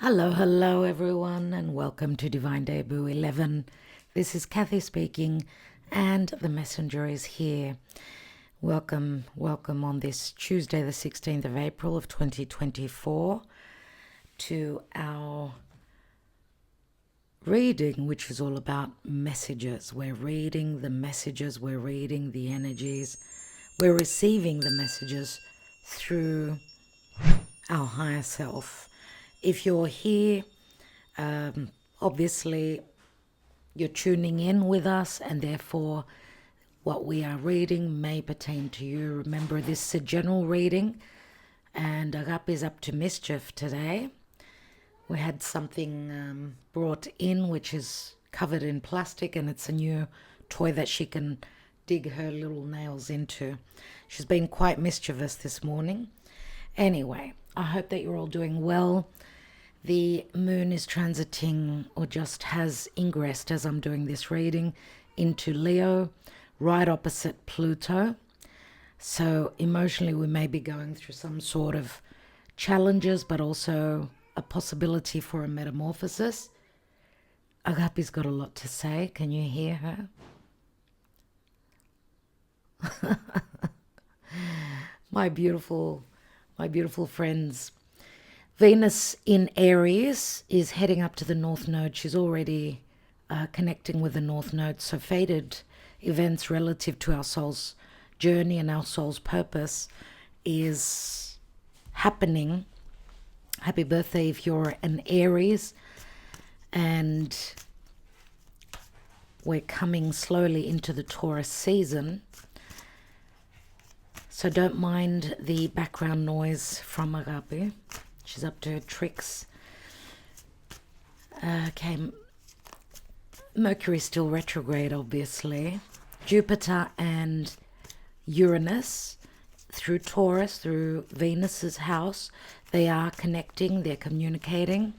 Hello everyone, and welcome to Divine Debut 11. This is Kathy speaking, and the messenger is here. Welcome on this Tuesday, the 16th of April of 2024, to our reading, which is all about messages. We're reading the messages, we're reading the energies, we're receiving the messages through our higher self. If you're here, obviously you're tuning in with us, and therefore what we are reading may pertain to you. Remember, this is a general reading, and Agape is up to mischief today. We had something brought in which is covered in plastic, and it's a new toy that she can dig her little nails into. She's been quite mischievous this morning. Anyway, I hope that you're all doing well. The moon is transiting, or just has ingressed as I'm doing this reading, into Leo, right opposite Pluto. So emotionally we may be going through some sort of challenges, but also a possibility for a metamorphosis. Agape's got a lot to say. Can you hear her? My beautiful friends. Venus in Aries is heading up to the North Node. She's already connecting with the North Node. So fated events relative to our soul's journey and our soul's purpose is happening. Happy birthday if you're an Aries. And we're coming slowly into the Taurus season. So don't mind the background noise from Agape. She's up to her tricks. Okay, Mercury's still retrograde, obviously. Jupiter and Uranus, through Taurus, through Venus's house, they are connecting, they're communicating.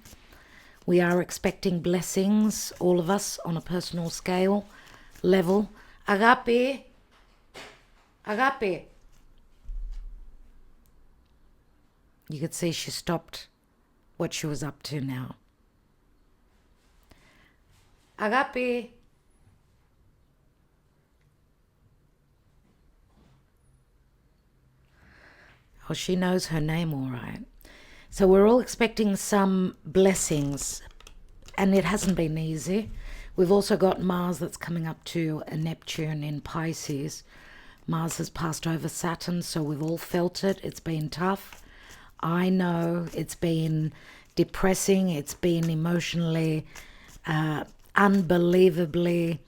We are expecting blessings, all of us, on a personal scale, level. Agape. You could see she stopped what she was up to now. Agape. Oh, she knows her name all right. So we're all expecting some blessings, and it hasn't been easy. We've also got Mars that's coming up to a Neptune in Pisces. Mars has passed over Saturn, so we've all felt it. It's been tough. I know it's been depressing. It's been emotionally, unbelievably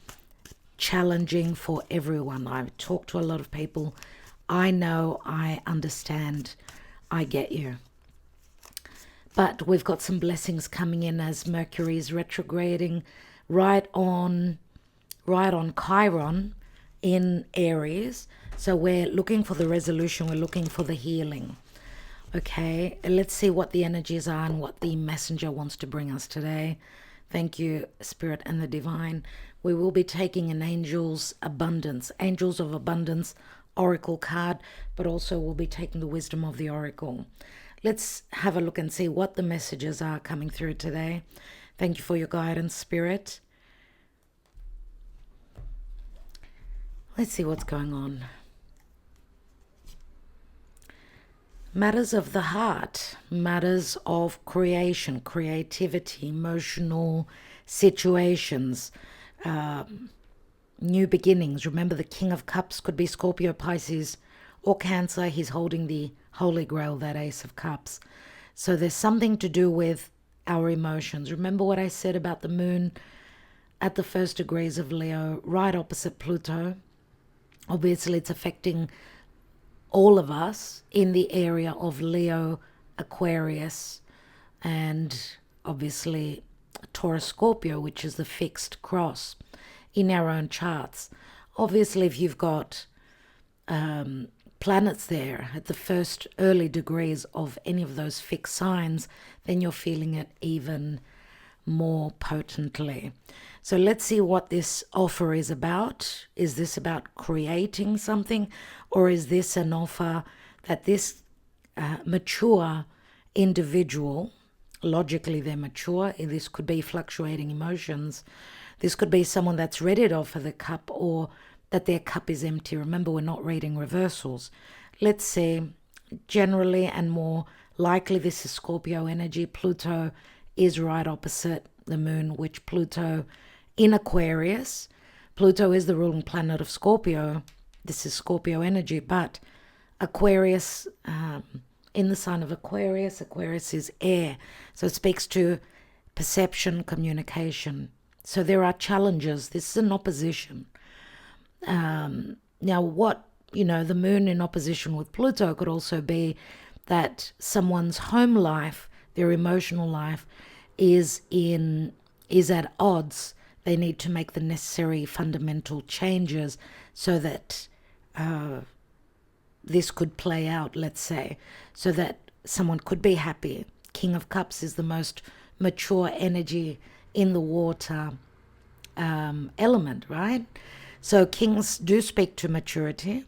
challenging for everyone. I've talked to a lot of people. I know, I understand, I get you. But we've got some blessings coming in as Mercury is retrograding right on Chiron in Aries. So we're looking for the resolution. We're looking for the healing. Okay, let's see what the energies are and what the messenger wants to bring us today. Thank you, Spirit and the Divine. We will be taking an Angels of Abundance Oracle card, but also we'll be taking the Wisdom of the Oracle. Let's have a look and see what the messages are coming through today. Thank you for your guidance, Spirit. Let's see what's going on. Matters of the heart, matters of creation, creativity, emotional situations, new beginnings. Remember, the King of Cups could be Scorpio, Pisces, or Cancer. He's holding the Holy Grail, that Ace of Cups. So there's something to do with our emotions. Remember what I said about the moon at the 1st degrees of Leo, right opposite Pluto? Obviously, it's affecting all of us in the area of Leo, Aquarius, and obviously Taurus, Scorpio, which is the fixed cross in our own charts. Obviously, if you've got planets there at the first early degrees of any of those fixed signs, then you're feeling it even more potently. So let's see what this offer is about. Is this about creating something, or is this an offer that this mature individual logically they're mature. This could be fluctuating emotions. This could be someone that's ready to offer the cup, or that their cup is empty. Remember, we're not reading reversals. Let's say generally and more likely this is Scorpio energy. Pluto is right opposite the moon, which Pluto in Aquarius. Pluto is the ruling planet of Scorpio. This is Scorpio energy, but Aquarius, in the sign of Aquarius, Aquarius is air. So it speaks to perception, communication. So there are challenges. This is an opposition. Now, what, the moon in opposition with Pluto could also be that someone's home life, their emotional life, is at odds. They need to make the necessary fundamental changes so that this could play out, let's say, so that someone could be happy. King of Cups is the most mature energy in the water element, right? So kings do speak to maturity.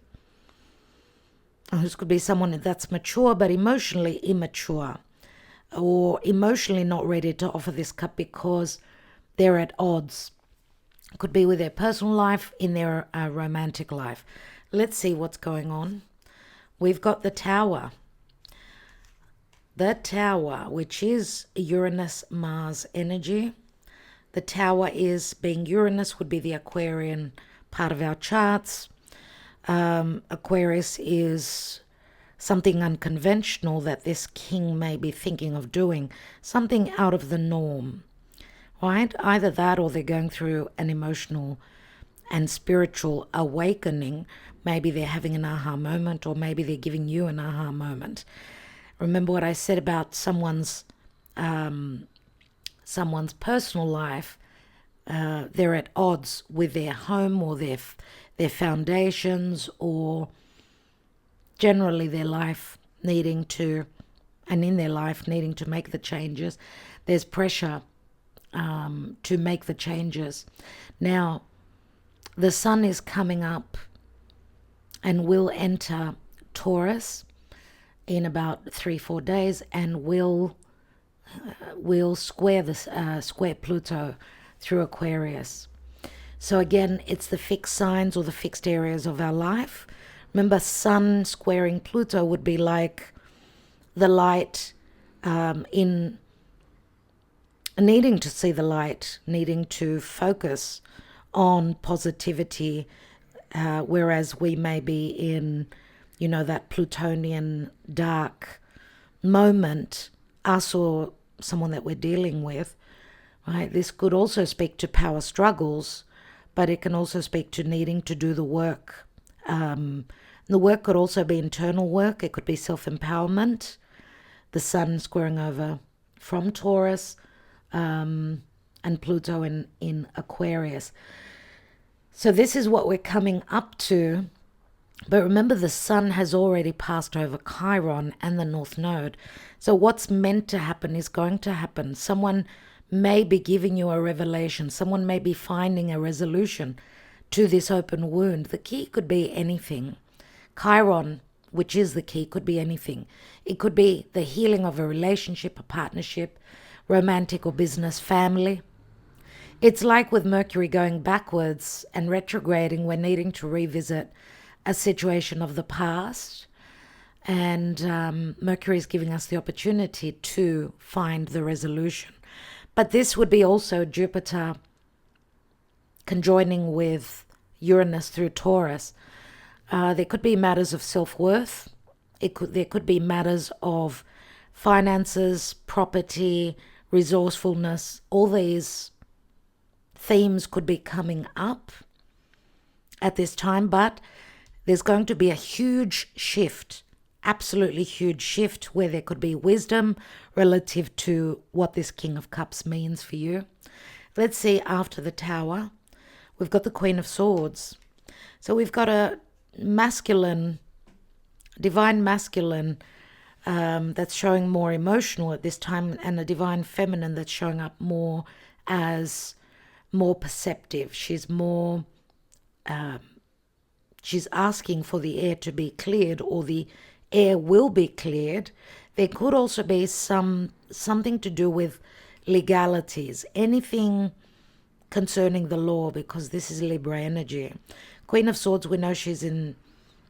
This could be someone that's mature but emotionally immature, or emotionally not ready to offer this cup because they're at odds. It could be with their personal life, in their romantic life. Let's see what's going on. We've got the Tower. The Tower, which is Uranus-Mars energy. The Tower is, being Uranus, would be the Aquarian part of our charts. Aquarius is something unconventional that this king may be thinking of doing, something out of the norm, right? Either that, or they're going through an emotional and spiritual awakening. Maybe they're having an aha moment, or maybe they're giving you an aha moment. Remember what I said about someone's personal life. They're at odds with their home, or their foundations, or generally their life needing to make the changes. There's pressure to make the changes. Now, the sun is coming up and will enter Taurus in about 3-4 days, and will square Pluto through Aquarius. So again, it's the fixed signs or the fixed areas of our life. Remember, sun squaring Pluto would be like the light, in needing to see the light, needing to focus on positivity, whereas we may be in, that Plutonian dark moment, us or someone that we're dealing with, right? This could also speak to power struggles, but it can also speak to needing to do the work. The work could also be internal work. It could be self-empowerment. The sun squaring over from Taurus, and Pluto in Aquarius. So this is what we're coming up to. But remember, the sun has already passed over Chiron and the North Node. So what's meant to happen is going to happen. Someone may be giving you a revelation. Someone may be finding a resolution to this open wound. The key could be anything. Chiron, which is the key, could be anything. It could be the healing of a relationship, a partnership, romantic or business, family. It's like with Mercury going backwards and retrograding, we're needing to revisit a situation of the past. And Mercury is giving us the opportunity to find the resolution. But this would be also Jupiter conjoining with Uranus through Taurus. There could be matters of self-worth. There could be matters of finances, property, resourcefulness. All these themes could be coming up at this time, but there's going to be a huge shift, absolutely huge shift, where there could be wisdom relative to what this King of Cups means for you. Let's see, after the Tower, we've got the Queen of Swords. So we've got a masculine, divine masculine, that's showing more emotional at this time, and a divine feminine that's showing up more as more perceptive. She's more, she's asking for the air to be cleared, or the air will be cleared. There could also be something to do with legalities, anything concerning the law, because this is Libra energy. Queen of Swords, we know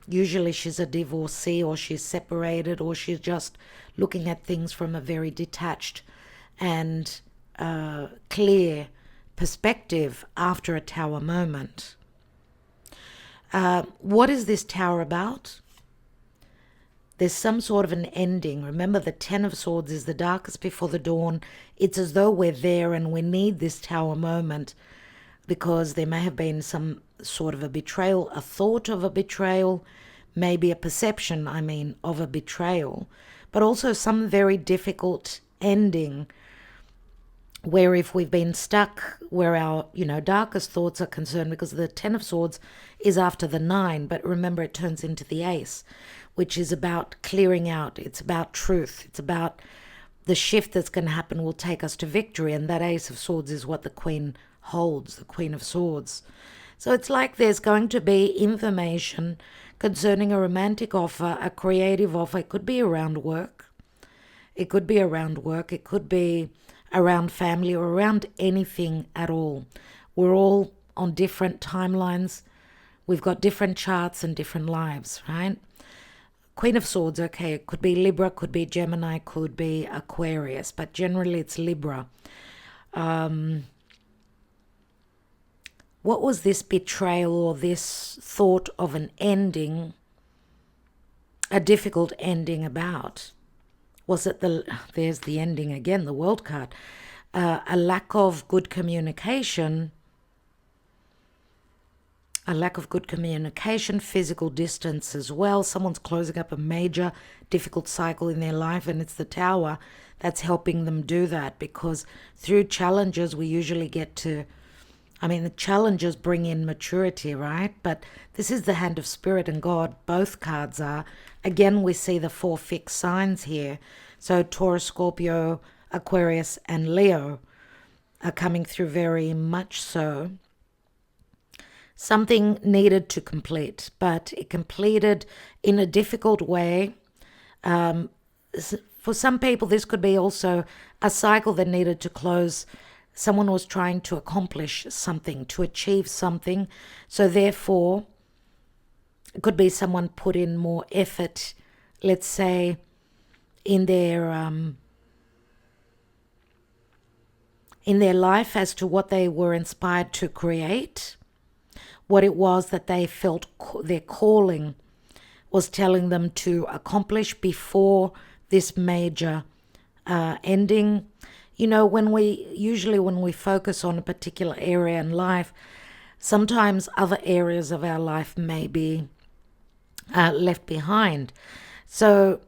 usually she's a divorcee, or she's separated, or she's just looking at things from a very detached and clear perspective after a Tower moment. What is this Tower about? There's some sort of an ending. Remember, the Ten of Swords is the darkest before the dawn. It's as though we're there and we need this Tower moment because there may have been some sort of a betrayal, a thought of a betrayal, maybe a perception, of a betrayal, but also some very difficult ending where if we've been stuck where our, darkest thoughts are concerned, because the Ten of Swords is after the 9, but remember it turns into the Ace, which is about clearing out. It's about truth. It's about the shift that's going to happen will take us to victory. And that Ace of Swords is what the Queen holds, the Queen of Swords. So it's like there's going to be information concerning a romantic offer, a creative offer. It could be around work. It could be around work. It could be around family or around anything at all. We're all on different timelines. We've got different charts and different lives, right? Queen of Swords, okay, it could be Libra, could be Gemini, could be Aquarius, but generally it's Libra. What was this betrayal or this thought of an ending, a difficult ending about? Was it there's the ending again, the World card, a lack of good communication, physical distance as well. Someone's closing up a major difficult cycle in their life, and it's the Tower that's helping them do that, because through challenges we usually get to, the challenges bring in maturity, right? But this is the Hand of Spirit and God. Both cards are. Again, we see the 4 fixed signs here. So Taurus, Scorpio, Aquarius, and Leo are coming through very much so. Something needed to complete, but it completed in a difficult way. For some people, this could be also a cycle that needed to close. Someone was trying to accomplish something, to achieve something. So therefore, it could be someone put in more effort, let's say, in their life as to what they were inspired to create. What it was that they felt their calling was telling them to accomplish before this major ending. When we focus on a particular area in life, sometimes other areas of our life may be left behind. So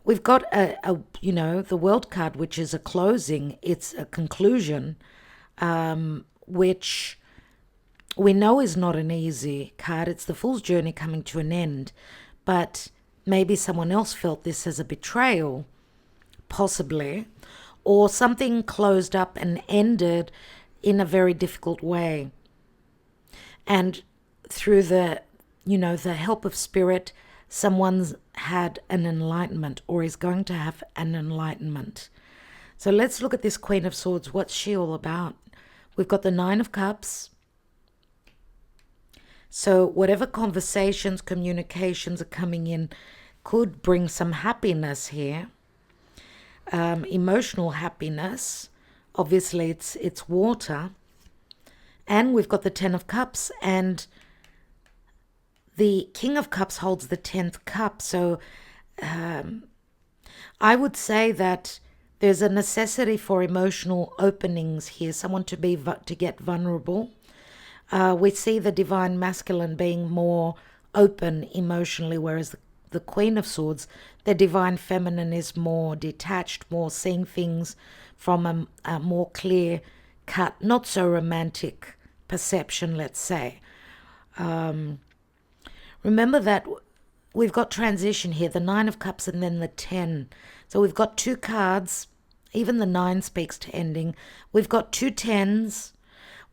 we've got the World card, which is a closing. It's a conclusion, which we know is not an easy card. It's the Fool's Journey coming to an end. But maybe someone else felt this as a betrayal, possibly, or something closed up and ended in a very difficult way. And through the help of Spirit, someone's had an enlightenment or is going to have an enlightenment. So let's look at this Queen of Swords. What's she all about? We've got the 9 of Cups. So whatever conversations, communications are coming in could bring some happiness here. Emotional happiness. Obviously, it's water. And we've got the 10 of Cups, and the King of Cups holds the 10th cup. So I would say that there's a necessity for emotional openings here, someone to get vulnerable. We see the divine masculine being more open emotionally, whereas the Queen of Swords, the divine feminine, is more detached, more seeing things from a more clear cut, not so romantic perception, let's say. Remember that we've got transition here, the 9 of Cups and then the 10. So we've got 2 cards. Even the 9 speaks to ending. We've got 2 10s.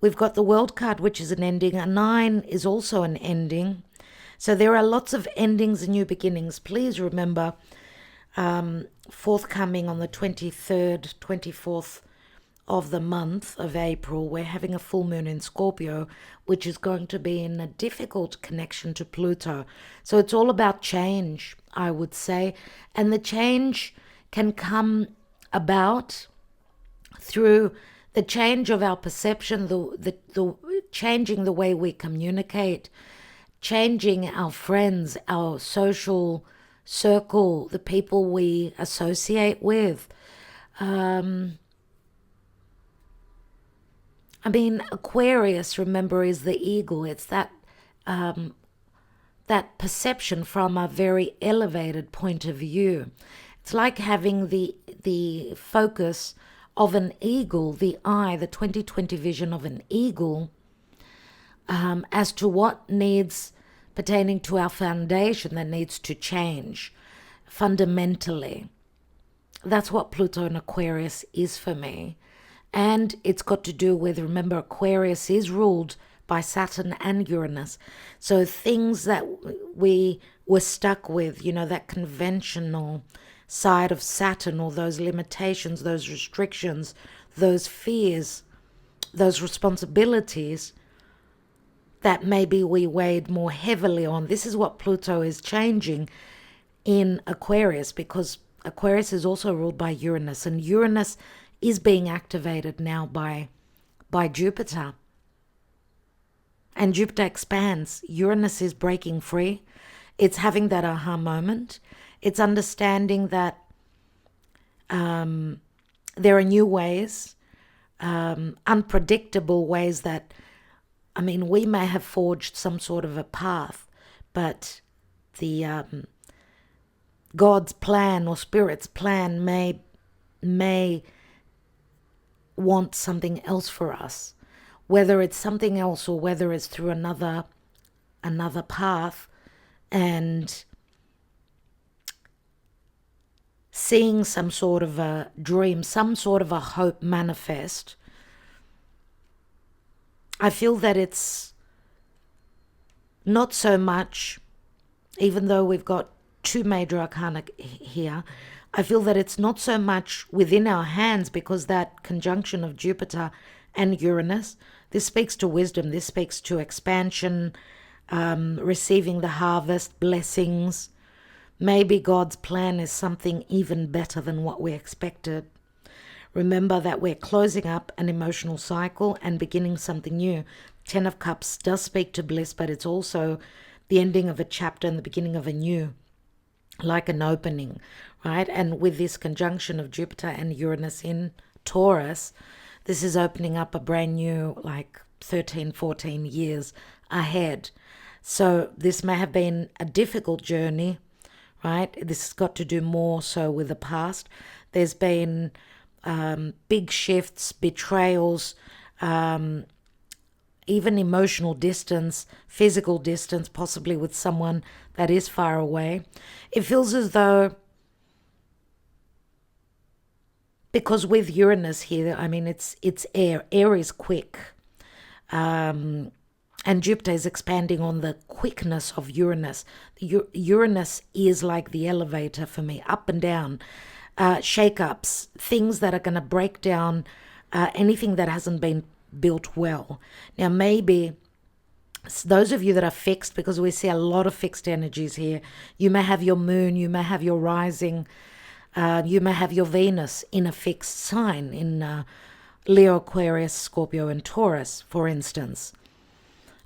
We've got the World card, which is an ending. A 9 is also an ending. So there are lots of endings and new beginnings. Please remember, forthcoming on the 23rd, 24th of the month of April, we're having a full moon in Scorpio, which is going to be in a difficult connection to Pluto. So it's all about change, I would say. And the change can come about through the change of our perception, the changing the way we communicate, changing our friends, our social circle, the people we associate with. Aquarius, remember, is the eagle. It's that perception from a very elevated point of view. It's like having the focus of an eagle, the eye, the 20/20 vision of an eagle, as to what needs pertaining to our foundation that needs to change fundamentally. That's what Pluto in Aquarius is for me. And it's got to do with, remember, Aquarius is ruled by Saturn and Uranus. So things that we were stuck with, that conventional side of Saturn, or those limitations, those restrictions, those fears, those responsibilities that maybe we weighed more heavily on. This is what Pluto is changing in Aquarius, because Aquarius is also ruled by Uranus, and Uranus is being activated now by Jupiter. And Jupiter expands. Uranus is breaking free. It's having that aha moment. It's understanding that there are new ways, unpredictable ways that, we may have forged some sort of a path, but the God's plan or Spirit's plan may want something else for us, whether it's something else or whether it's through another path. And seeing some sort of a dream, some sort of a hope manifest, I feel that it's not so much, even though we've got two major arcana here, I feel that it's not so much within our hands, because that conjunction of Jupiter and Uranus, this speaks to wisdom, this speaks to expansion, receiving the harvest, blessings. Maybe God's plan is something even better than what we expected. Remember that we're closing up an emotional cycle and beginning something new. 10 of Cups does speak to bliss, but it's also the ending of a chapter and the beginning of a new, like an opening, right? And with this conjunction of Jupiter and Uranus in Taurus, this is opening up a brand new, 13, 14 years ahead. So this may have been a difficult journey, right? This has got to do more so with the past. There's been big shifts, betrayals, even emotional distance, physical distance, possibly with someone that is far away. It feels as though, because with Uranus here, it's air. Air is quick. And Jupiter is expanding on the quickness of Uranus. Uranus is like the elevator for me, up and down, shake-ups, things that are going to break down anything that hasn't been built well. Now, maybe those of you that are fixed, because we see a lot of fixed energies here, you may have your moon, you may have your rising, you may have your Venus in a fixed sign, in Leo, Aquarius, Scorpio, and Taurus, for instance.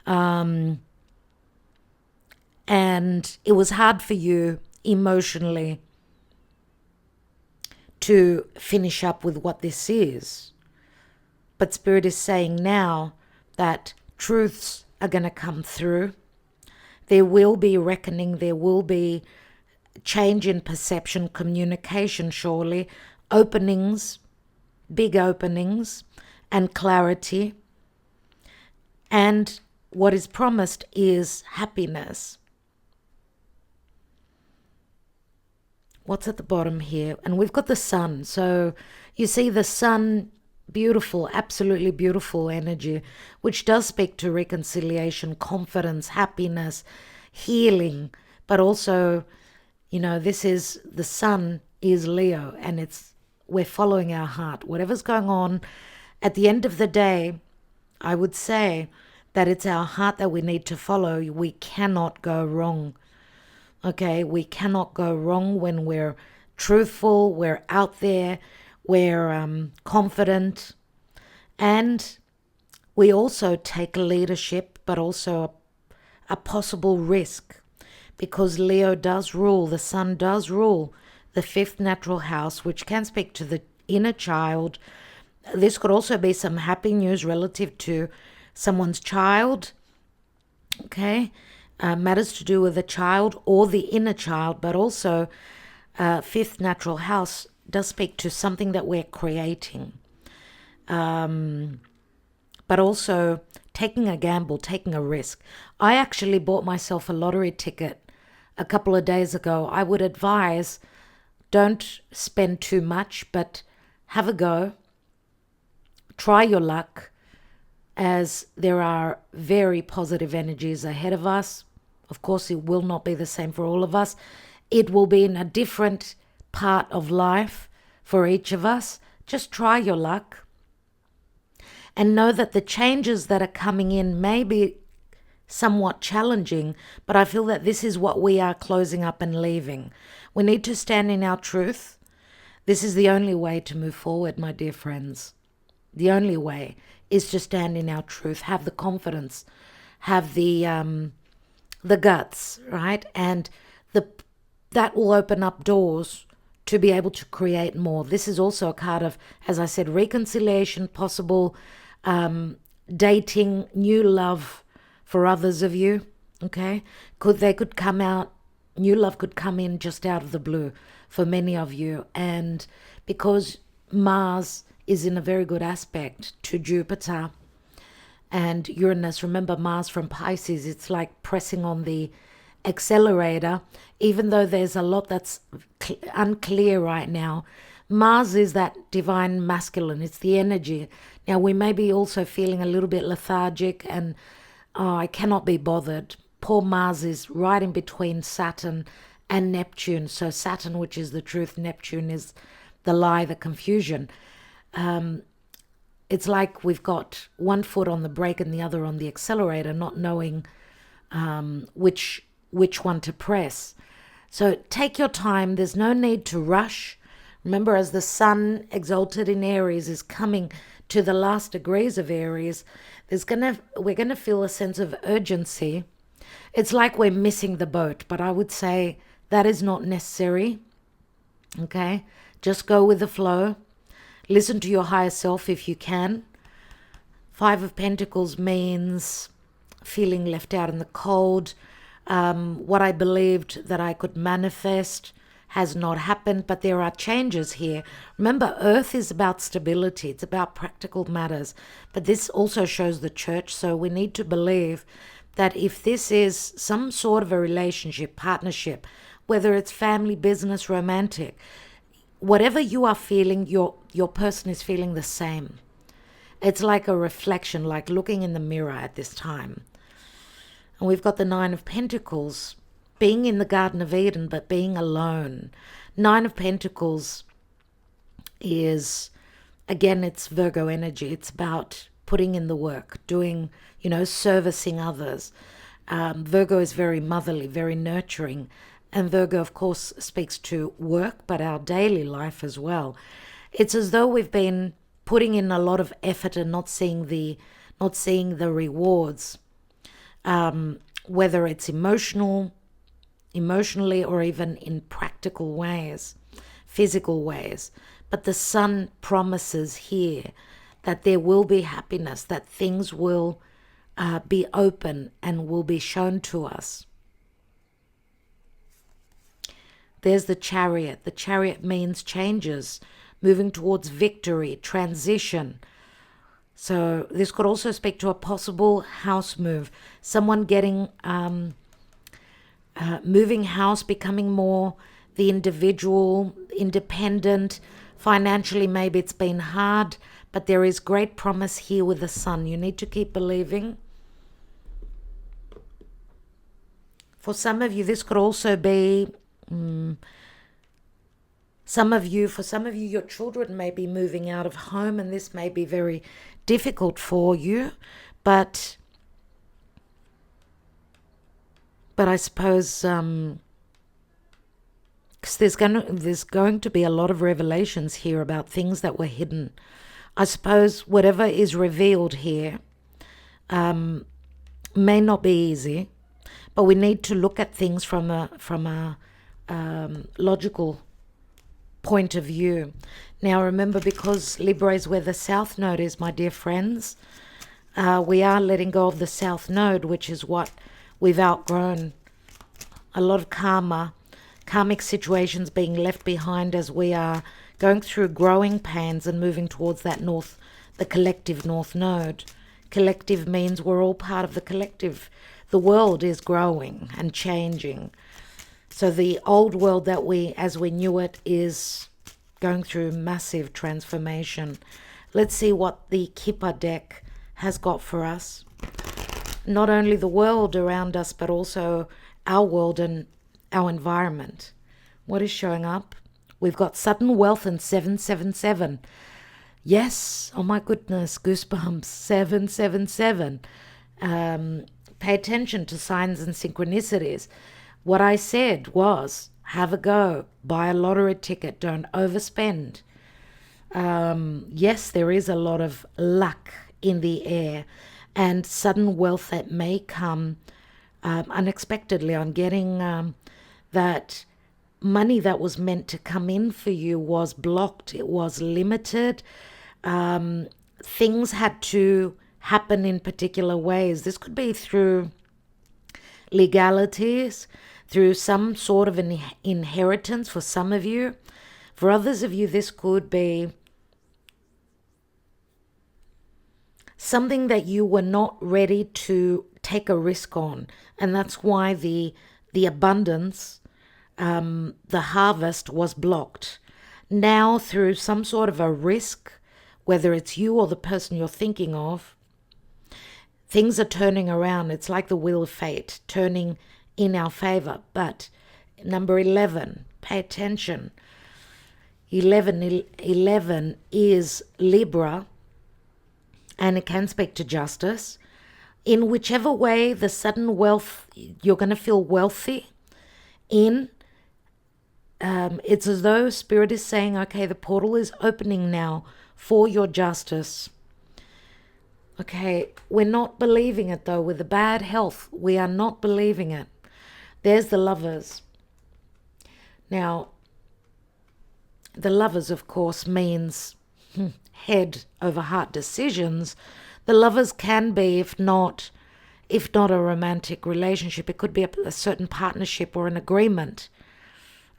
And it was hard for you emotionally to finish up with what this is. But Spirit is saying now that truths are going to come through. There will be reckoning. There will be change in perception, communication, surely, openings, big openings, and clarity. And what is promised is happiness. What's at the bottom here? And we've got the sun. So you see the sun, beautiful, absolutely beautiful energy, which does speak to reconciliation, confidence, happiness, healing, but also, You know, this is, the sun is Leo, and we're following our heart. Whatever's going on, at the end of the day, I would say that it's our heart that we need to follow. We cannot go wrong. Okay, we cannot go wrong when we're truthful, we're out there, we're confident, and we also take leadership, but also a possible risk, because Leo does rule, the sun does rule the fifth natural house, which can speak to the inner child. This could also be some happy news relative to someone's child, okay? Matters to do with the child or the inner child, but also fifth natural house does speak to something that we're creating. But also taking a gamble, taking a risk. I actually bought myself a lottery ticket a couple of days ago. I would advise, don't spend too much, but have a go. Try your luck, as there are very positive energies ahead of us. Of course, it will not be the same for all of us. It will be in a different part of life for each of us. Just try your luck. And know that the changes that are coming in may be somewhat challenging, but I feel that this is what we are closing up and leaving. We need to stand in our truth. This is the only way to move forward, my dear friends. The only way is to stand in our truth, have the confidence, have the guts, right? And that will open up doors to be able to create more. This is also a card of, as I said, reconciliation, possible dating, new love for others of you, okay? They could come out, new love could come in just out of the blue for many of you. And because Mars is in a very good aspect to Jupiter and Uranus, remember Mars from Pisces, it's like pressing on the accelerator, even though there's a lot that's unclear right now. Mars is that divine masculine, it's the energy. Now we may be also feeling a little bit lethargic and I cannot be bothered. Poor Mars is right in between Saturn and Neptune. So Saturn, which is the truth, Neptune is the lie, the confusion. It's like we've got one foot on the brake and the other on the accelerator, not knowing which one to press. So take your time. There's no need to rush. Remember, as the sun exalted in Aries is coming to the last degrees of Aries, we're gonna feel a sense of urgency. It's like we're missing the boat, but I would say that is not necessary. Okay, just go with the flow. Listen to your higher self if you can. Five of Pentacles means feeling left out in the cold. What I believed that I could manifest has not happened, but there are changes here. Remember, Earth is about stability. It's about practical matters. But this also shows the church, so we need to believe that if this is some sort of a relationship, partnership, whether it's family, business, romantic, whatever you are feeling, your person is feeling the same. It's like a reflection, like looking in the mirror at this time. And we've got the Nine of Pentacles, being in the Garden of Eden, but being alone. Nine of Pentacles is, again, it's Virgo energy. It's about putting in the work, doing, servicing others. Virgo is very motherly, very nurturing. And Virgo, of course, speaks to work, but our daily life as well. It's as though we've been putting in a lot of effort and not seeing the rewards, whether it's emotionally or even in practical ways, physical ways. But the sun promises here that there will be happiness, that things will be open and will be shown to us. There's the Chariot. The Chariot means changes, moving towards victory, transition. So this could also speak to a possible house move. Someone getting, moving house, becoming more the individual, independent. Financially, maybe it's been hard, but there is great promise here with the sun. You need to keep believing. For some of you, this could also be For some of you, your children may be moving out of home, and this may be very difficult for you. But I suppose 'cause there's going to be a lot of revelations here about things that were hidden. I suppose whatever is revealed here may not be easy, but we need to look at things from a logical point of view. Now remember, because Libra is where the South Node is, my dear friends, we are letting go of the South Node, which is what we've outgrown. A lot of karmic situations being left behind as we are going through growing pains and moving towards that the collective North Node. Collective means we're all part of the collective. The world is growing and changing. So the old world as we knew it, is going through massive transformation. Let's see what the Kipper deck has got for us. Not only the world around us, but also our world and our environment. What is showing up? We've got sudden wealth and 777. Yes, oh my goodness, goosebumps, 777. Pay attention to signs and synchronicities. What I said was, have a go, buy a lottery ticket, don't overspend. Yes, there is a lot of luck in the air and sudden wealth that may come unexpectedly. I'm getting that money that was meant to come in for you was blocked. It was limited. Things had to happen in particular ways. This could be through legalities, through some sort of an inheritance for some of you. For others of you, this could be something that you were not ready to take a risk on. And that's why the abundance, the harvest was blocked. Now, through some sort of a risk, whether it's you or the person you're thinking of, things are turning around. It's like the wheel of fate turning in our favor. But number 11, pay attention. 11 is Libra, and it can speak to justice. In whichever way the sudden wealth, you're going to feel wealthy in, it's as though Spirit is saying, okay, the portal is opening now for your justice. Okay, we're not believing it though. With the bad health, we are not believing it. There's the Lovers. Now, the Lovers, of course, means head over heart decisions. The Lovers can be, if not a romantic relationship, it could be a certain partnership or an agreement.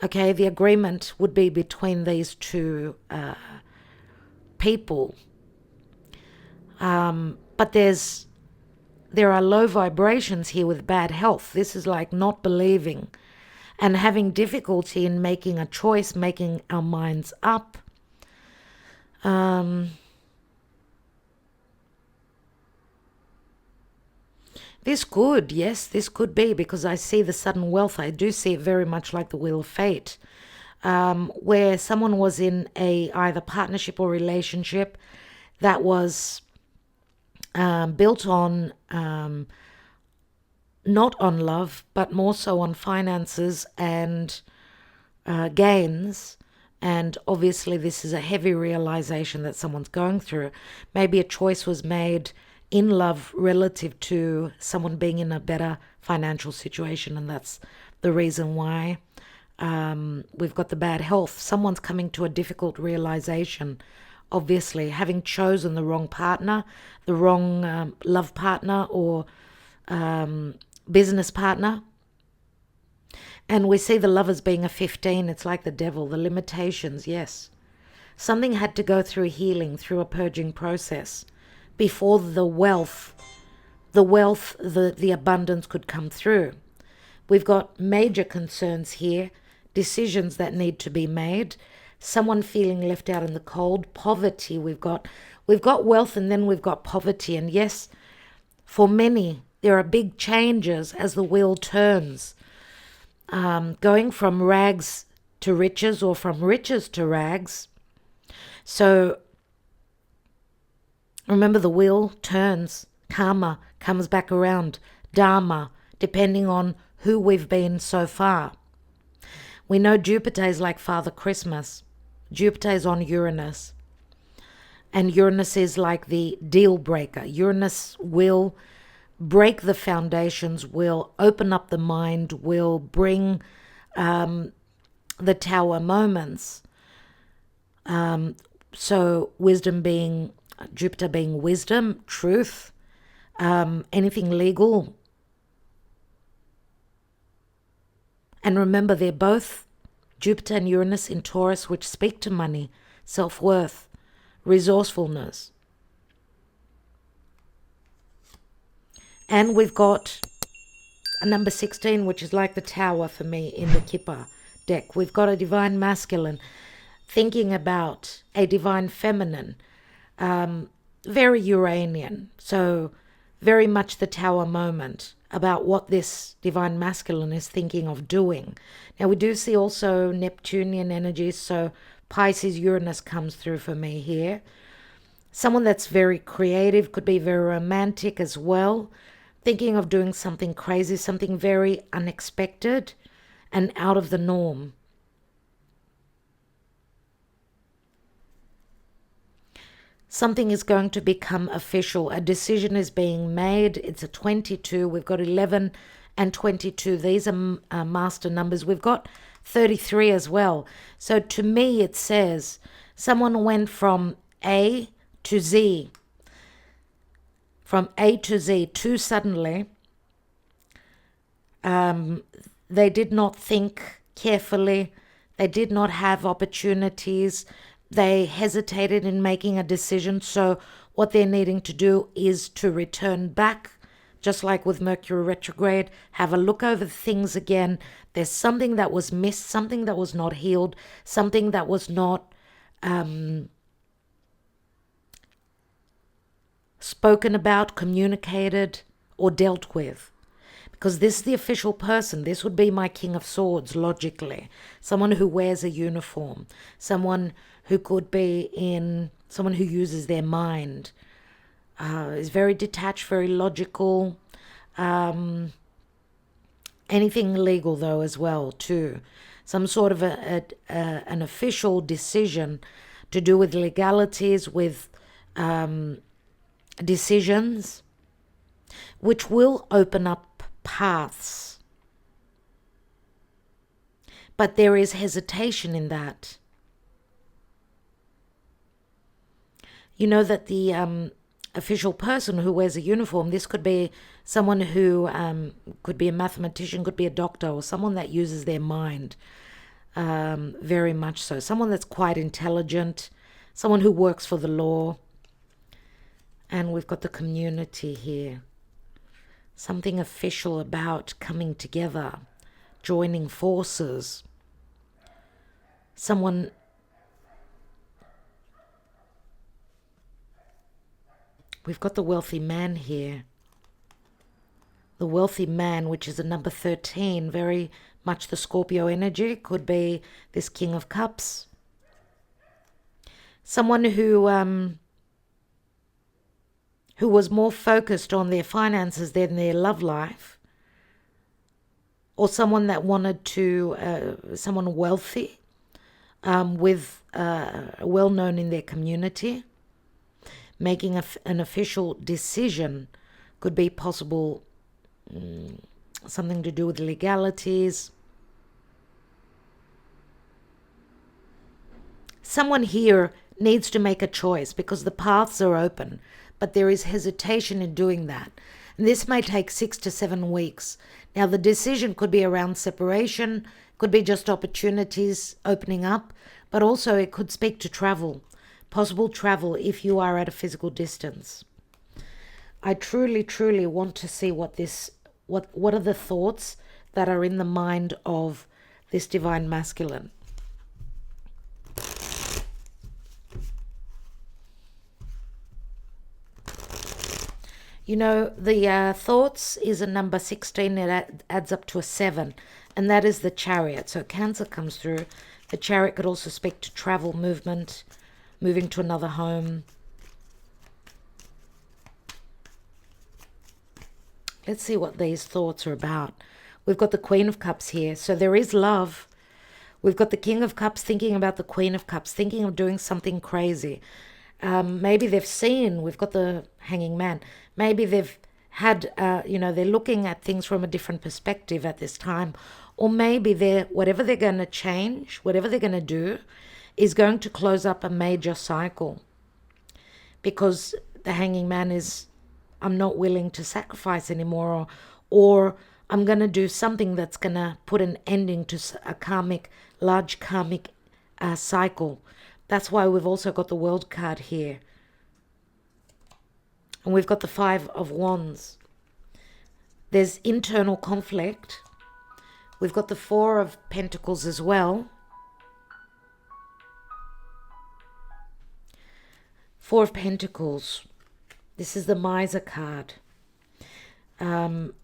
Okay, the agreement would be between these two people. But there are low vibrations here with bad health. This is like not believing and having difficulty in making a choice, making our minds up. This could be, because I see the sudden wealth. I do see it very much like the Wheel of Fate, where someone was in a either partnership or relationship that was built on not on love, but more so on finances and gains. And obviously this is a heavy realization that someone's going through. Maybe a choice was made in love relative to someone being in a better financial situation, and that's the reason why we've got the bad health. Someone's coming to a difficult realization, obviously, having chosen the wrong partner, the wrong love partner or business partner. And we see the Lovers being a 15. It's like the devil, the limitations, yes. Something had to go through healing, through a purging process before the abundance could come through. We've got major concerns here, decisions that need to be made, someone feeling left out in the cold, poverty. We've got wealth, and then we've got poverty. And yes, for many, there are big changes as the wheel turns. going from rags to riches or from riches to rags. So remember, the wheel turns. Karma comes back around. Dharma, depending on who we've been so far. We know Jupiter is like Father Christmas. Jupiter is on Uranus. And Uranus is like the deal breaker. Uranus will break the foundations, will open up the mind, will bring the tower moments. So wisdom being, Jupiter being wisdom, truth, anything legal. And remember, they're both Jupiter and Uranus in Taurus, which speak to money, self-worth, resourcefulness. And we've got a number 16, which is like the tower for me in the Kippa deck. We've got a divine masculine thinking about a divine feminine, very Uranian. So very much the tower moment about what this divine masculine is thinking of doing. Now we do see also Neptunian energies, so Pisces Uranus comes through for me here. Someone that's very creative, could be very romantic as well, thinking of doing something crazy, something very unexpected and out of the norm. Something is going to become official. A decision is being made. It's a 22. We've got 11 and 22. These are master numbers. We've got 33 as well. So to me, it says someone went from A to Z. From A to Z too suddenly. They did not think carefully. They did not have opportunities. They hesitated in making a decision. So what they're needing to do is to return back, just like with Mercury retrograde, have a look over things again. There's something that was missed, something that was not healed, something that was not spoken about, communicated, or dealt with. Because this is the official person. This would be my King of Swords, logically. Someone who wears a uniform. Someone who could be someone who uses their mind. Is very detached, very logical. Anything legal, though, as well, too. Some sort of an official decision to do with legalities, with decisions, which will open up paths. But there is hesitation in that. You know that the official person who wears a uniform, this could be someone who could be a mathematician, could be a doctor, or someone that uses their mind very much so. Someone that's quite intelligent, someone who works for the law. And we've got the community here. Something official about coming together, joining forces. Someone we've got the wealthy man here. The wealthy man, which is a number 13, very much the Scorpio energy, could be this King of Cups. Someone who was more focused on their finances than their love life, or someone that wanted to, someone wealthy, well-known in their community, making an official decision, could be possible, something to do with legalities. Someone here needs to make a choice because the paths are open, but there is hesitation in doing that. And this may take 6 to 7 weeks. Now, the decision could be around separation, could be just opportunities opening up, but also it could speak to travel, possible travel if you are at a physical distance. I truly, truly want to see what are the thoughts that are in the mind of this divine masculine. You know, the thoughts is a number 16. It adds up to a 7. And that is the Chariot. So Cancer comes through. The Chariot could also speak to travel, movement, moving to another home. Let's see what these thoughts are about. We've got the Queen of Cups here. So there is love. We've got the King of Cups thinking about the Queen of Cups, thinking of doing something crazy. Maybe they've seen, we've got the Hanging Man. Maybe they've had, they're looking at things from a different perspective at this time. Or maybe whatever they're going to change, whatever they're going to do, is going to close up a major cycle. Because the Hanging Man is, I'm not willing to sacrifice anymore, or I'm going to do something that's going to put an ending to a large karmic cycle. That's why we've also got the World card here. And we've got the Five of Wands. There's internal conflict. We've got the Four of Pentacles as well. Four of Pentacles. This is the Miser card.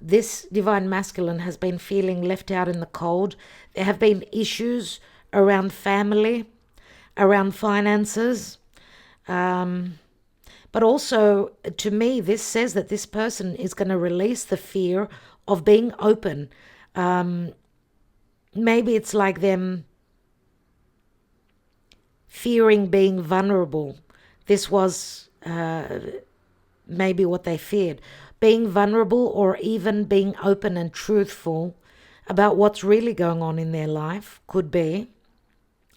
This Divine Masculine has been feeling left out in the cold. There have been issues around family, around finances. But also, to me, this says that this person is going to release the fear of being open. Maybe it's like them fearing being vulnerable. This was maybe what they feared. Being vulnerable, or even being open and truthful about what's really going on in their life, could be.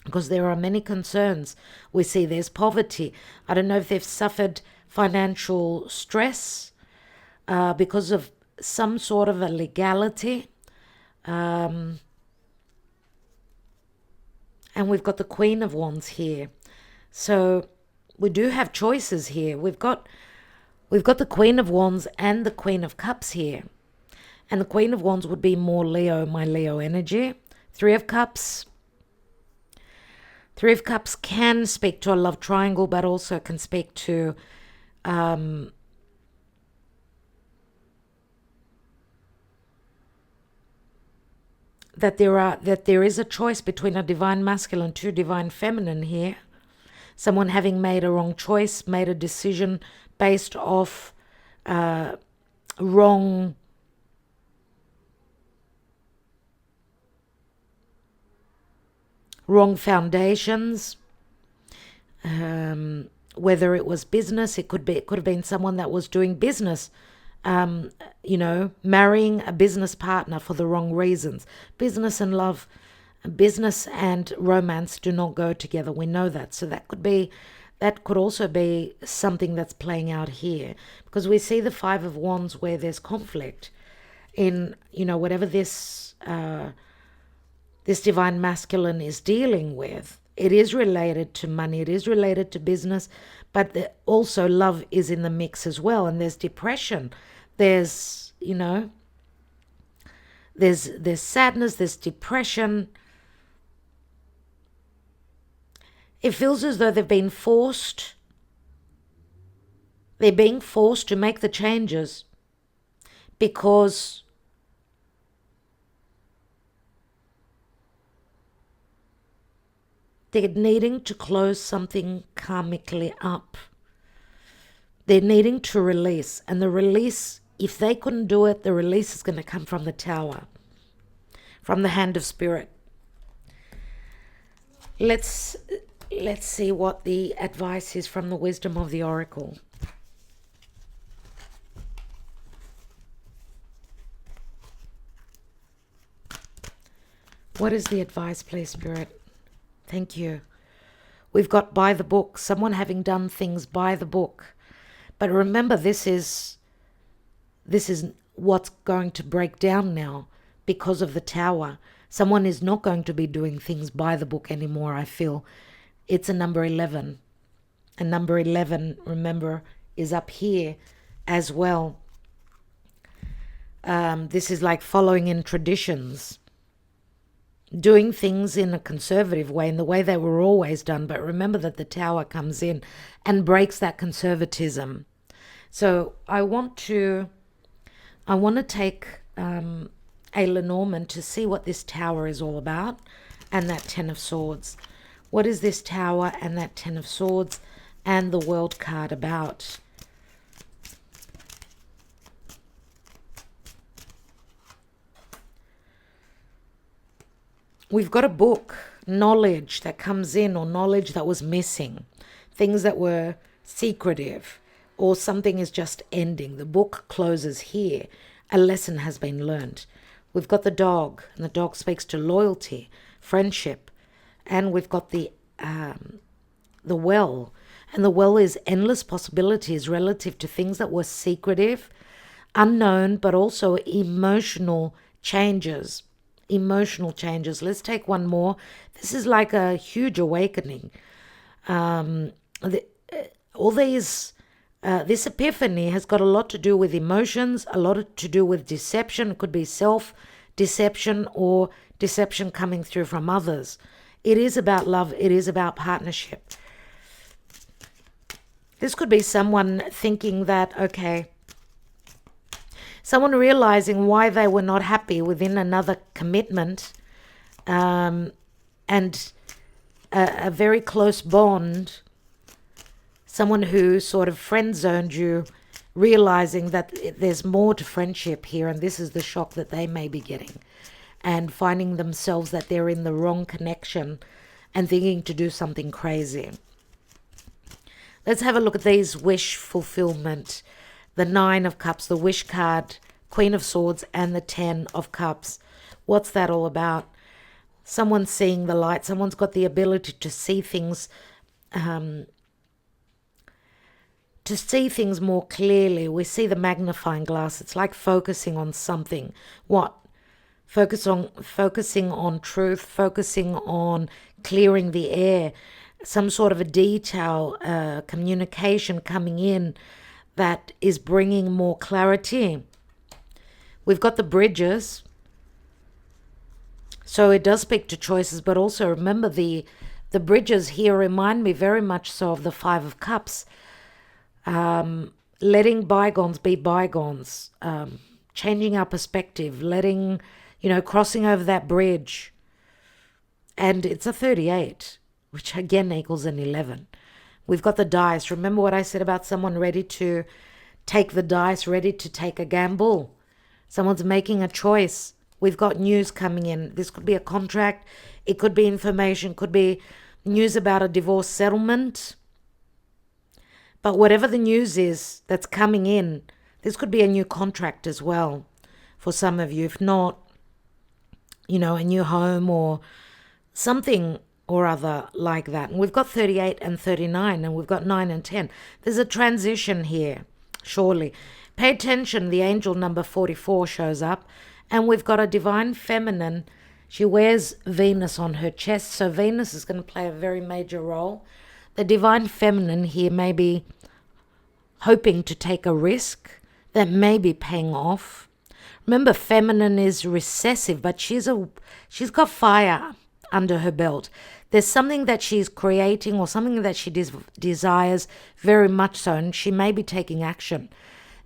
Because there are many concerns. We see there's poverty. I don't know if they've suffered financial stress because of some sort of a legality. And we've got the Queen of Wands here. So we do have choices here. We've got the Queen of Wands and the Queen of Cups here. And the Queen of Wands would be more Leo, my Leo energy. Three of Cups. Three of Cups can speak to a love triangle, but also can speak to that there is a choice between a Divine Masculine, two Divine Feminine here. Someone having made a wrong choice, made a decision based off wrong foundations, whether it was business, it could have been someone that was doing business, marrying a business partner for the wrong reasons. Business and love, business and romance do not go together. We know that. So that could also be something that's playing out here, because we see the Five of Wands where there's conflict in, whatever this Divine Masculine is dealing with. It is related to money, it is related to business, but also love is in the mix as well. And there's depression, there's sadness, there's depression. It feels as though they're being forced to make the changes because they're needing to close something karmically up. They're needing to release. And the release, if they couldn't do it, the release is going to come from the Tower, from the Hand of Spirit. Let's see what the advice is from the wisdom of the Oracle. What is the advice, please, Spirit? Thank you. We've got by the book, someone having done things by the book. But remember, this is what's going to break down now because of the Tower. Someone is not going to be doing things by the book anymore, I feel. It's a number 11. And number 11, remember, is up here as well. This is like following in traditions, doing things in a conservative way, in the way they were always done. But remember that the Tower comes in and breaks that conservatism. So I want to take a Lenormand to see what this Tower is all about, and that Ten of Swords. What is this Tower and that Ten of Swords and the World card about? We've got a book, knowledge that comes in, or knowledge that was missing, things that were secretive, or something is just ending. The book closes here. A lesson has been learned. We've got the dog, and the dog speaks to loyalty, friendship, and we've got the well, and the well is endless possibilities relative to things that were secretive, unknown, but also emotional changes. Emotional changes. Let's take one more. This is like a huge awakening. All these, this epiphany has got a lot to do with emotions, a lot to do with deception. It could be self-deception or deception coming through from others. It is about love. It is about partnership. This could be someone thinking that, okay, someone realizing why they were not happy within another commitment, and a very close bond, someone who sort of friend zoned you, realizing that there's more to friendship here, and this is the shock that they may be getting, and finding themselves that they're in the wrong connection and thinking to do something crazy. Let's have a look at these wish fulfillment. The Nine of Cups, the Wish card, Queen of Swords, and the Ten of Cups. What's that all about? Someone's seeing the light. Someone's got the ability to see things, more clearly. We see the magnifying glass. It's like focusing on something. What? Focusing on truth, focusing on clearing the air, some sort of a detail, communication coming in that is bringing more clarity. We've got the bridges. So it does speak to choices, but also remember the bridges here remind me very much so of the Five of Cups. Letting bygones be bygones, changing our perspective, letting, crossing over that bridge. And it's a 38, which again equals an 11. We've got the dice. Remember what I said about someone ready to take the dice, ready to take a gamble? Someone's making a choice. We've got news coming in. This could be a contract. It could be information. Could be news about a divorce settlement. But whatever the news is that's coming in, this could be a new contract as well for some of you. If not, a new home or something or other like that. And we've got 38 and 39, and we've got 9 and 10. There's a transition here, surely. Pay attention, the angel number 44 shows up, and we've got a divine feminine. She wears Venus on her chest, so Venus is going to play a very major role. The divine feminine here may be hoping to take a risk that may be paying off. Remember, feminine is recessive, but she's got fire under her belt. There's something that she's creating or something that she desires very much so, and she may be taking action.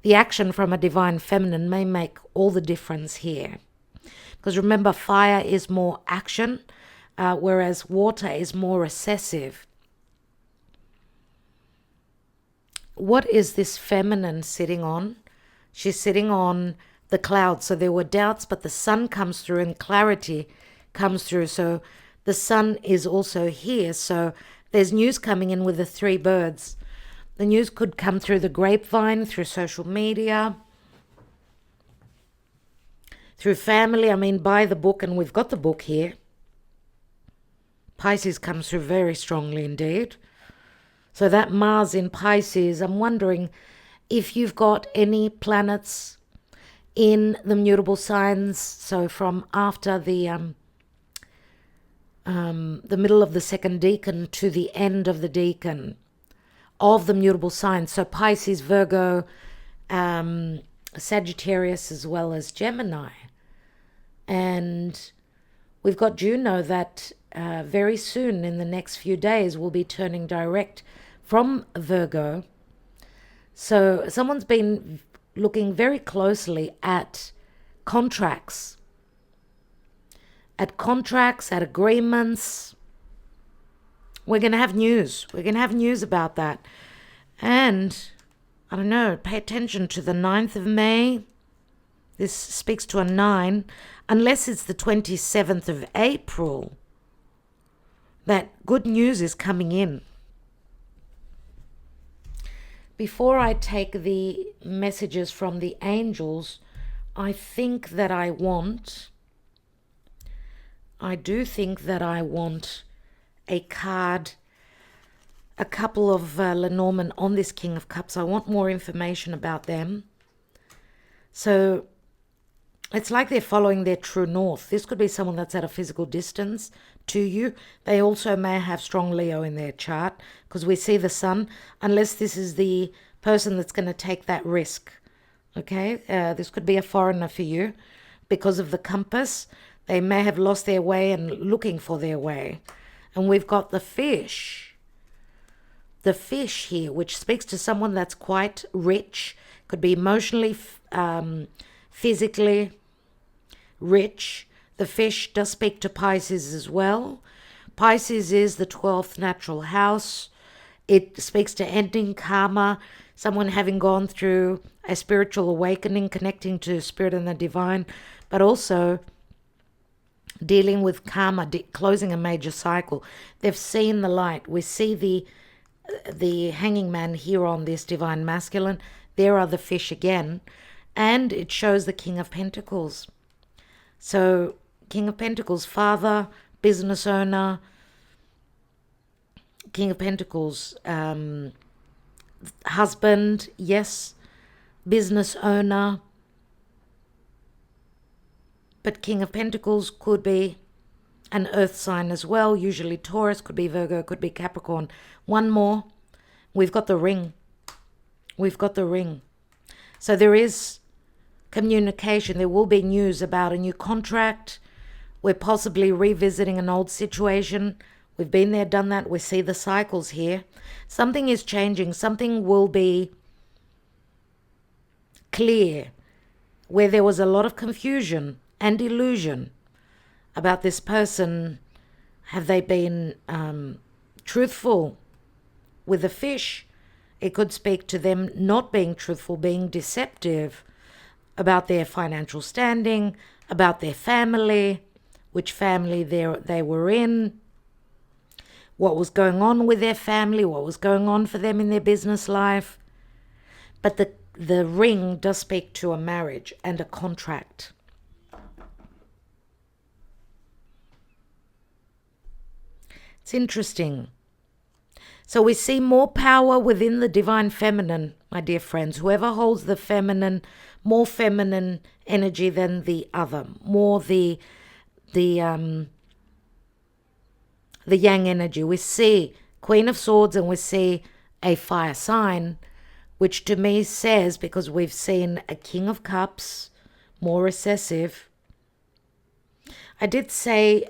The action from a divine feminine may make all the difference here. Because remember, fire is more action, whereas water is more recessive. What is this feminine sitting on? She's sitting on the clouds. So there were doubts, but the sun comes through and clarity comes through. So the sun is also here. So there's news coming in with the 3 birds. The news could come through the grapevine, through social media, through family. Buy the book, and we've got the book here. Pisces comes through very strongly indeed. So that Mars in Pisces, I'm wondering if you've got any planets in the mutable signs. So from after the middle of the second decan to the end of the decan of the mutable signs. So Pisces, Virgo, Sagittarius, as well as Gemini. And we've got Juno that very soon in the next few days will be turning direct from Virgo. So someone's been looking very closely at contracts, at contracts, at agreements. We're going to have news. We're going to have news about that. And, I don't know, pay attention to the 9th of May. This speaks to a 9, unless it's the 27th of April. That good news is coming in. Before I take the messages from the angels, I do think that I want a card, a couple of Lenormand on this King of Cups. I want more information about them. So it's like they're following their true north. This could be someone that's at a physical distance to you. They also may have strong Leo in their chart because we see the sun, unless this is the person that's going to take that risk. Okay, this could be a foreigner for you because of the compass. They may have lost their way and looking for their way. And we've got the fish. The fish here, which speaks to someone that's quite rich, could be emotionally, physically rich. The fish does speak to Pisces as well. Pisces is the 12th natural house. It speaks to ending karma, someone having gone through a spiritual awakening, connecting to spirit and the divine, but also dealing with karma, closing a major cycle. They've seen the light. We see the hanging man here on this divine masculine. There are the fish again. And it shows the King of Pentacles. So, King of Pentacles, father, business owner. King of Pentacles, husband, yes, business owner. But King of Pentacles could be an earth sign as well. Usually Taurus, could be Virgo, could be Capricorn. One more. We've got the ring. We've got the ring. So there is communication. There will be news about a new contract. We're possibly revisiting an old situation. We've been there, done that. We see the cycles here. Something is changing. Something will be clear where there was a lot of confusion and illusion about this person. Have they been truthful with the fish? It could speak to them not being truthful, being deceptive about their financial standing, about their family, which family they were in, what was going on with their family, what was going on for them in their business life. But the ring does speak to a marriage and a contract. It's interesting. So we see more power within the divine feminine, my dear friends. Whoever holds the feminine, more feminine energy than the other, more the yang energy. We see Queen of Swords and we see a fire sign, which to me says, because we've seen a King of Cups, more recessive. I did say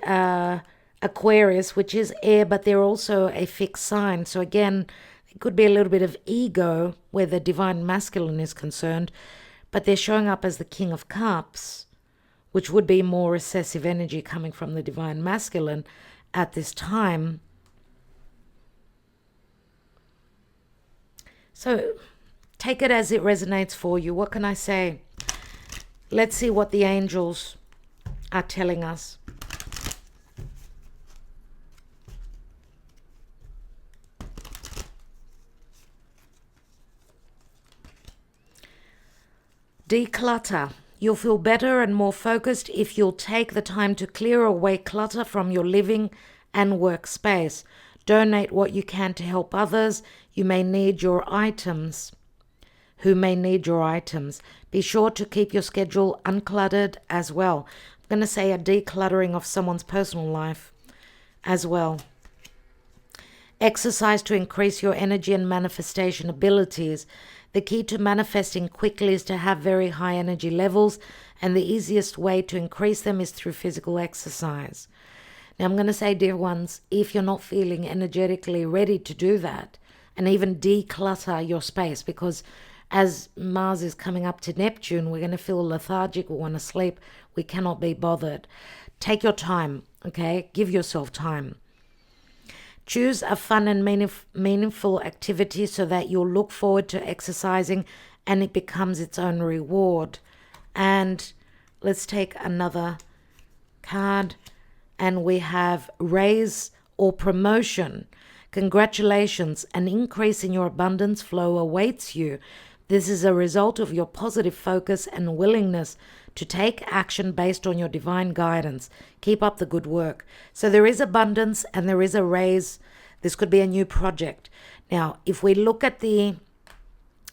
Aquarius, which is air, but they're also a fixed sign. So again, it could be a little bit of ego where the divine masculine is concerned, but they're showing up as the King of Cups, which would be more recessive energy coming from the divine masculine at this time. So take it as it resonates for you. What can I say? Let's see what the angels are telling us. Declutter. You'll feel better and more focused if you'll take the time to clear away clutter from your living and workspace. Donate what you can to help others. You may need your items. Who may need your items. Be sure to keep your schedule uncluttered as well. I'm going to say a decluttering of someone's personal life as well. Exercise to increase your energy and manifestation abilities. The key to manifesting quickly is to have very high energy levels, and the easiest way to increase them is through physical exercise. Now, I'm going to say, dear ones, if you're not feeling energetically ready to do that, and even declutter your space, because as Mars is coming up to Neptune, we're going to feel lethargic, we want to sleep, we cannot be bothered. take your time, okay? Give yourself time. Choose a fun and meaningful activity so that you'll look forward to exercising and it becomes its own reward. And let's take another card. And we have raise or promotion. Congratulations, an increase in your abundance flow awaits you. This is a result of your positive focus and willingness to take action based on your divine guidance. Keep up the good work. So there is abundance and there is a raise. This could be a new project. Now, if we look at the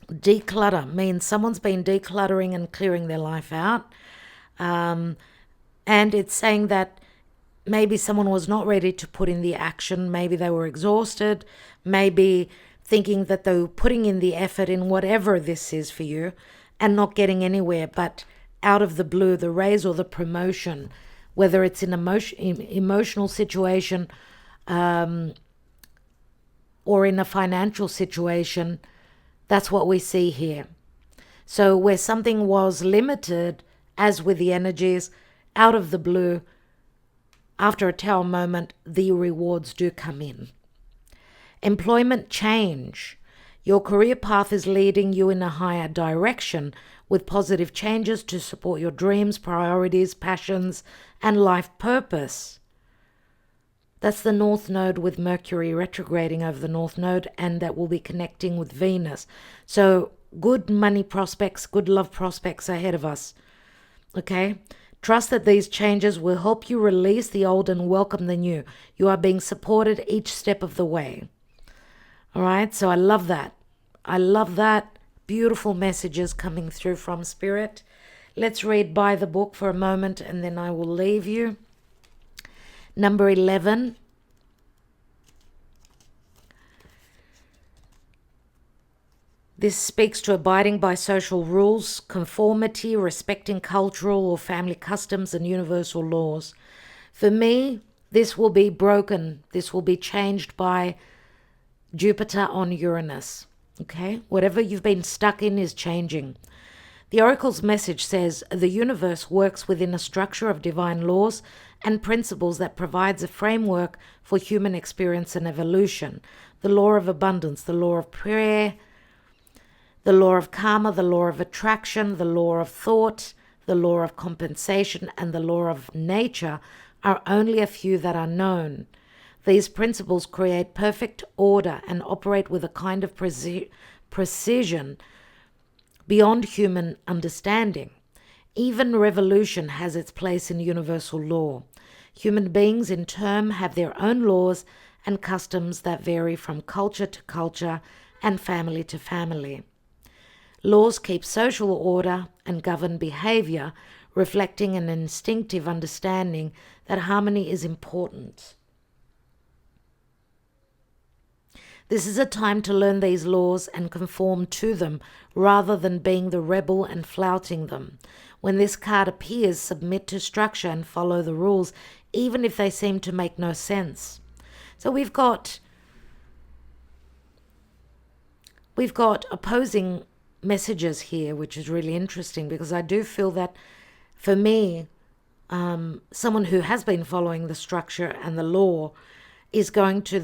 declutter, means someone's been decluttering and clearing their life out. And it's saying that maybe someone was not ready to put in the action. Maybe they were exhausted. Maybe thinking that they were putting in the effort in whatever this is for you and not getting anywhere. But out of the blue, the raise or the promotion, whether it's in emotional situation or in a financial situation, that's what we see here. So where something was limited, as with the energies, out of the blue, after a Tower moment, the rewards do come in. Employment change. Your career path is leading you in a higher direction with positive changes to support your dreams, priorities, passions, and life purpose. That's the North Node with Mercury retrograding over the North Node, and that will be connecting with Venus. So good money prospects, good love prospects ahead of us. Okay? Trust that these changes will help you release the old and welcome the new. You are being supported each step of the way. All right? So I love that. I love that. Beautiful messages coming through from Spirit. Let's read by the book for a moment and then I will leave you. Number 11. This speaks to abiding by social rules, conformity, respecting cultural or family customs and universal laws. For me, this will be broken. This will be changed by Jupiter on Uranus. Okay? Whatever you've been stuck in is changing. The Oracle's message says the universe works within a structure of divine laws and principles that provides a framework for human experience and evolution. The law of abundance, the law of prayer, the law of karma, the law of attraction, the law of thought, the law of compensation, and the law of nature are only a few that are known. These principles create perfect order and operate with a kind of precision beyond human understanding. Even revolution has its place in universal law. Human beings, in turn, have their own laws and customs that vary from culture to culture and family to family. Laws keep social order and govern behavior, reflecting an instinctive understanding that harmony is important. This is a time to learn these laws and conform to them rather than being the rebel and flouting them. When this card appears, submit to structure and follow the rules, even if they seem to make no sense. So we've got opposing messages here, which is really interesting because I do feel that for me, someone who has been following the structure and the law is going to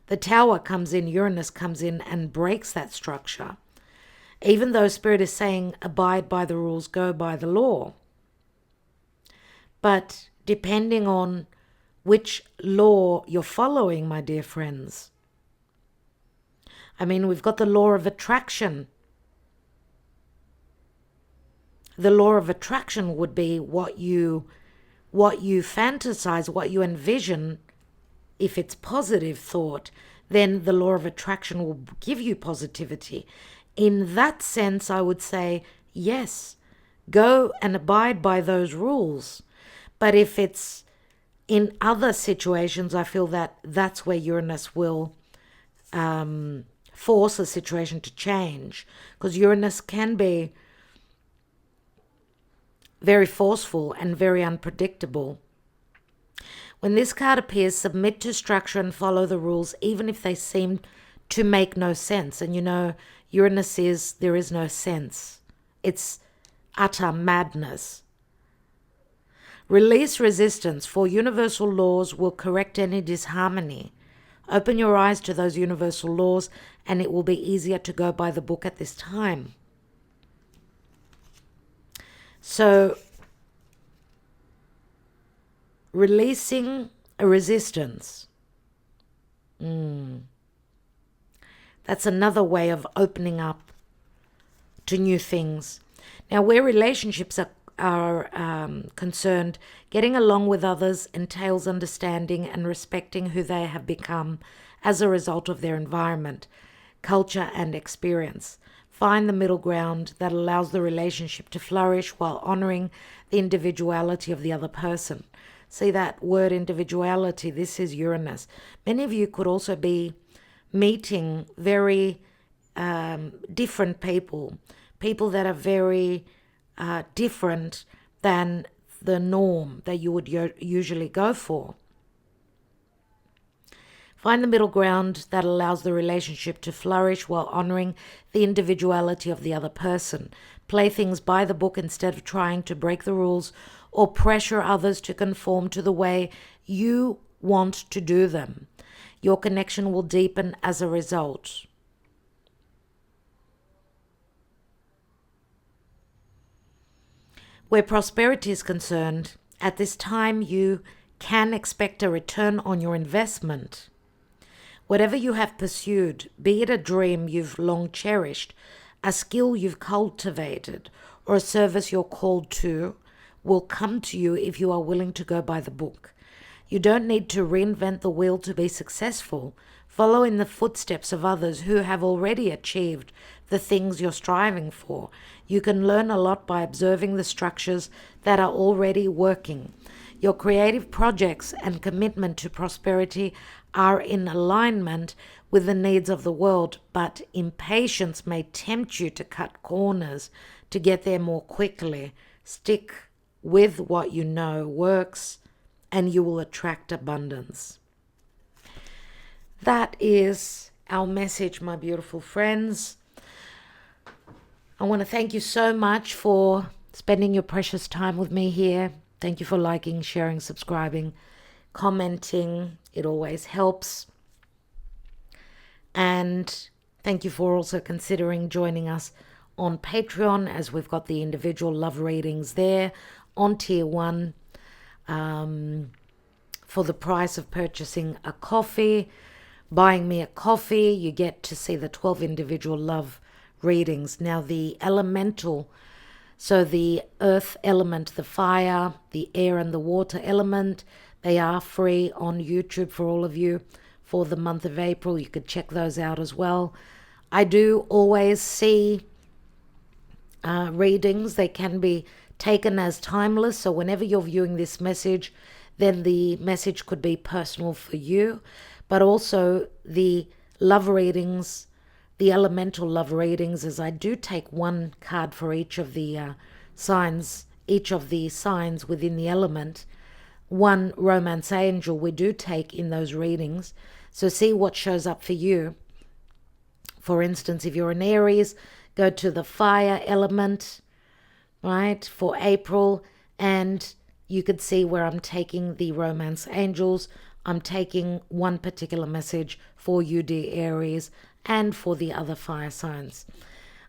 the Tower comes in, Uranus comes in and breaks that structure. Even though Spirit is saying abide by the rules, go by the law. But depending on which law you're following, my dear friends. I mean, we've got the law of attraction. The law of attraction would be what you fantasize, what you envision. If it's positive thought, then the law of attraction will give you positivity. In that sense, I would say, yes, go and abide by those rules. But if it's in other situations, I feel that that's where Uranus will force a situation to change. Because Uranus can be very forceful and very unpredictable. When this card appears, submit to structure and follow the rules, even if they seem to make no sense. And you know, Uranus is, there is no sense. It's utter madness. Release resistance, for universal laws will correct any disharmony. Open your eyes to those universal laws, and it will be easier to go by the book at this time. So, releasing a resistance. That's another way of opening up to new things. Now, where relationships are concerned, getting along with others entails understanding and respecting who they have become as a result of their environment, culture, and experience. Find the middle ground that allows the relationship to flourish while honoring the individuality of the other person. See that word individuality? This is Uranus. Many of you could also be meeting very different people that are very different than the norm that you would usually go for. Find the middle ground that allows the relationship to flourish while honoring the individuality of the other person. Play things by the book instead of trying to break the rules or pressure others to conform to the way you want to do them. Your connection will deepen as a result. Where prosperity is concerned, at this time you can expect a return on your investment. Whatever you have pursued, be it a dream you've long cherished, a skill you've cultivated, or a service you're called to, will come to you if you are willing to go by the book. You don't need to reinvent the wheel to be successful. Follow in the footsteps of others who have already achieved the things you're striving for. You can learn a lot by observing the structures that are already working. Your creative projects and commitment to prosperity are in alignment with the needs of the world, but impatience may tempt you to cut corners to get there more quickly. Stick with what you know works, and you will attract abundance. That is our message, my beautiful friends. I want to thank you so much for spending your precious time with me here. Thank you for liking, sharing, subscribing, commenting. It always helps. And thank you for also considering joining us on Patreon, as we've got the individual love readings there on Tier 1 for the price of purchasing a coffee. Buying me a coffee, you get to see the 12 individual love readings. Now, the elemental, so the earth element, the fire, the air, and the water element, they are free on YouTube for all of you for the month of April. You could check those out as well. I do always see readings. They can be taken as timeless. So whenever you're viewing this message, then the message could be personal for you. But also the love readings, the elemental love readings, as I do take one card for each of the signs within the element. One romance angel we do take in those readings. So see what shows up for you. For instance, if you're an Aries, go to the fire element, right, for April, and you could see where I'm taking the romance angels. I'm taking one particular message for you, dear Aries, and for the other fire signs.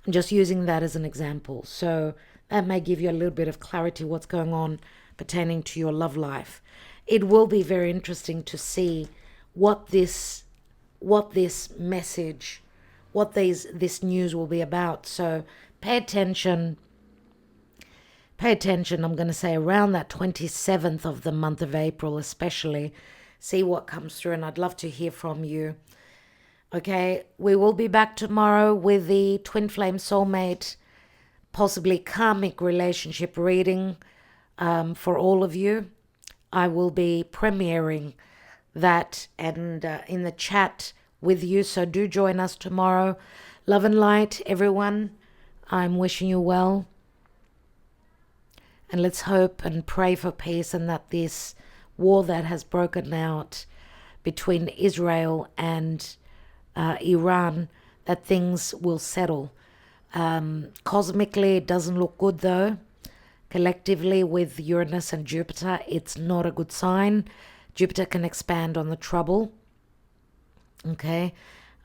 I'm just using that as an example. So that may give you a little bit of clarity what's going on pertaining to your love life. It will be very interesting to see what this message, this news will be about. So pay attention. I'm going to say around that 27th of the month of April especially. See what comes through, and I'd love to hear from you. Okay, we will be back tomorrow with the Twin Flame Soulmate, possibly karmic relationship reading for all of you. I will be premiering that and in the chat with you, so do join us tomorrow. Love and light, everyone. I'm wishing you well. And let's hope and pray for peace, and that this war that has broken out between Israel and Iran, that things will settle. Cosmically, it doesn't look good though. Collectively with Uranus and Jupiter, it's not a good sign. Jupiter can expand on the trouble. Okay.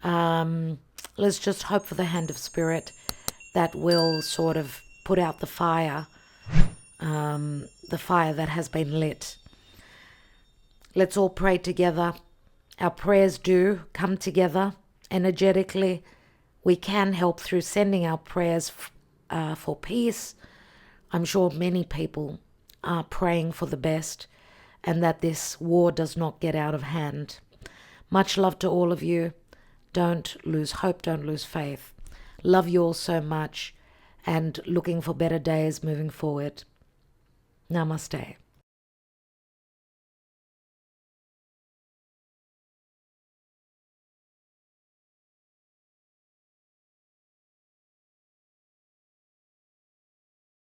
Let's just hope for the hand of spirit that will sort of put out the fire that has been lit. Let's all pray together. Our prayers do come together energetically. We can help through sending our prayers for peace. I'm sure many people are praying for the best and that this war does not get out of hand. Much love to all of you. Don't lose hope, don't lose faith. Love you all so much and looking for better days moving forward. Namaste.